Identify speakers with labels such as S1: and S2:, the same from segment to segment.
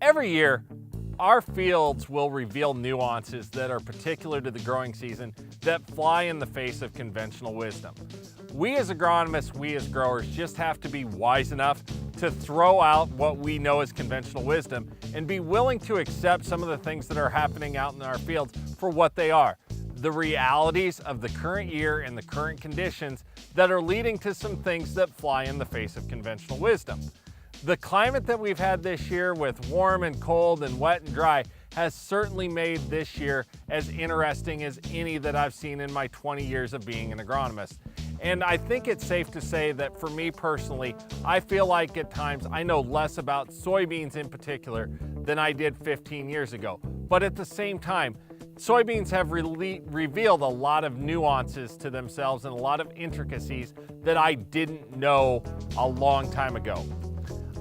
S1: Every year, our fields will reveal nuances that are particular to the growing season that fly in the face of conventional wisdom. We as agronomists, we as growers just have to be wise enough to throw out what we know as conventional wisdom and be willing to accept some of the things that are happening out in our fields for what they are. The realities of the current year and the current conditions that are leading to some things that fly in the face of conventional wisdom. The climate that we've had this year with warm and cold and wet and dry has certainly made this year as interesting as any that I've seen in my 20 years of being an agronomist. And I think it's safe to say that for me personally, I feel like at times I know less about soybeans in particular than I did 15 years ago. But at the same time, soybeans have revealed a lot of nuances to themselves and a lot of intricacies that I didn't know a long time ago.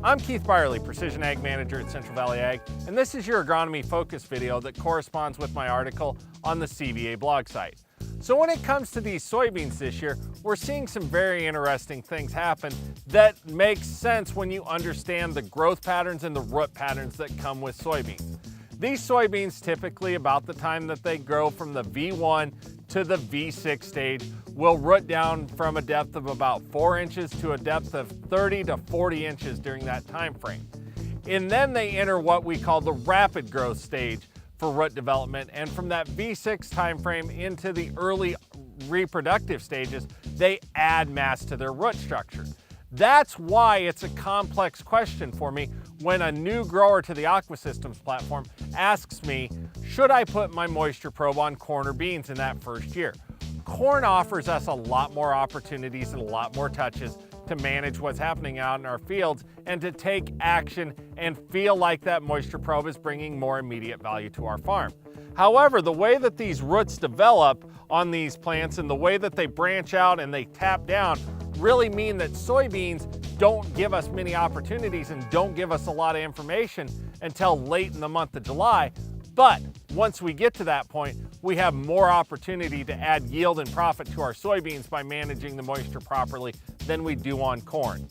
S1: I'm Keith Byerly, Precision Ag Manager at Central Valley Ag, and this is your agronomy focus video that corresponds with my article on the CVA blog site. So when it comes to these soybeans this year, we're seeing some very interesting things happen that make sense when you understand the growth patterns and the root patterns that come with soybeans. These soybeans typically, about the time that they grow from the V1 to the V6 stage, will root down from a depth of about 4 inches to a depth of 30 to 40 inches during that time frame. And then they enter what we call the rapid growth stage for root development, and from that V6 time frame into the early reproductive stages, they add mass to their root structure. That's why it's a complex question for me when a new grower to the Aqua Systems platform asks me, should I put my moisture probe on corn or beans in that first year? Corn offers us a lot more opportunities and a lot more touches to manage what's happening out in our fields and to take action and feel like that moisture probe is bringing more immediate value to our farm. However, the way that these roots develop on these plants and the way that they branch out and they tap down really mean that soybeans don't give us many opportunities and don't give us a lot of information until late in the month of July. But once we get to that point, we have more opportunity to add yield and profit to our soybeans by managing the moisture properly than we do on corn.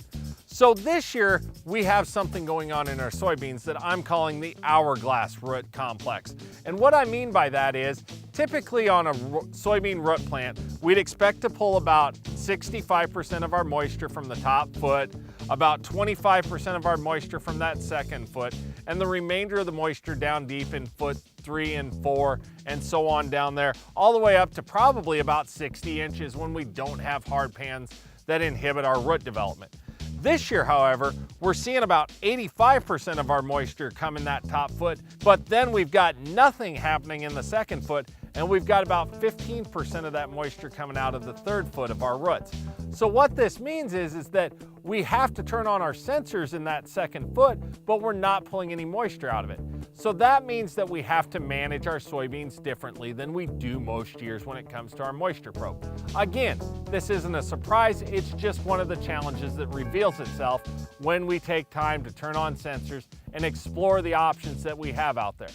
S1: So this year, we have something going on in our soybeans that I'm calling the hourglass root complex. And what I mean by that is, typically on a soybean root plant, we'd expect to pull about 65% of our moisture from the top foot, about 25% of our moisture from that second foot, and the remainder of the moisture down deep in foot 3 and 4, and so on down there, all the way up to probably about 60 inches when we don't have hard pans that inhibit our root development. This year, however, we're seeing about 85% of our moisture come in that top foot, but then we've got nothing happening in the second foot, and we've got about 15% of that moisture coming out of the third foot of our roots. So what this means is that we have to turn on our sensors in that second foot, but we're not pulling any moisture out of it. So that means that we have to manage our soybeans differently than we do most years when it comes to our moisture probe. Again, this isn't a surprise, it's just one of the challenges that reveals itself when we take time to turn on sensors and explore the options that we have out there.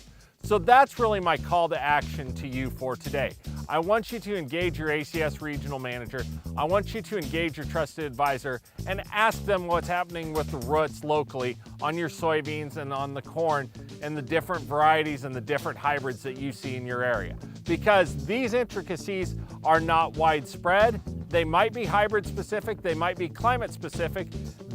S1: So that's really my call to action to you for today. I want you to engage your ACS regional manager. I want you to engage your trusted advisor and ask them what's happening with the roots locally on your soybeans and on the corn and the different varieties and the different hybrids that you see in your area. Because these intricacies are not widespread. They might be hybrid specific, they might be climate specific.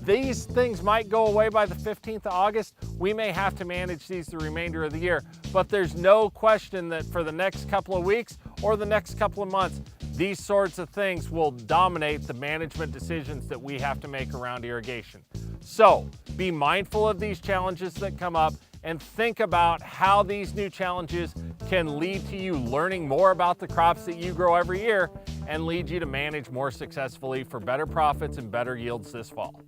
S1: These things might go away by the 15th of August. We may have to manage these the remainder of the year, but there's no question that for the next couple of weeks or the next couple of months, these sorts of things will dominate the management decisions that we have to make around irrigation. So be mindful of these challenges that come up and think about how these new challenges can lead to you learning more about the crops that you grow every year and lead you to manage more successfully for better profits and better yields this fall.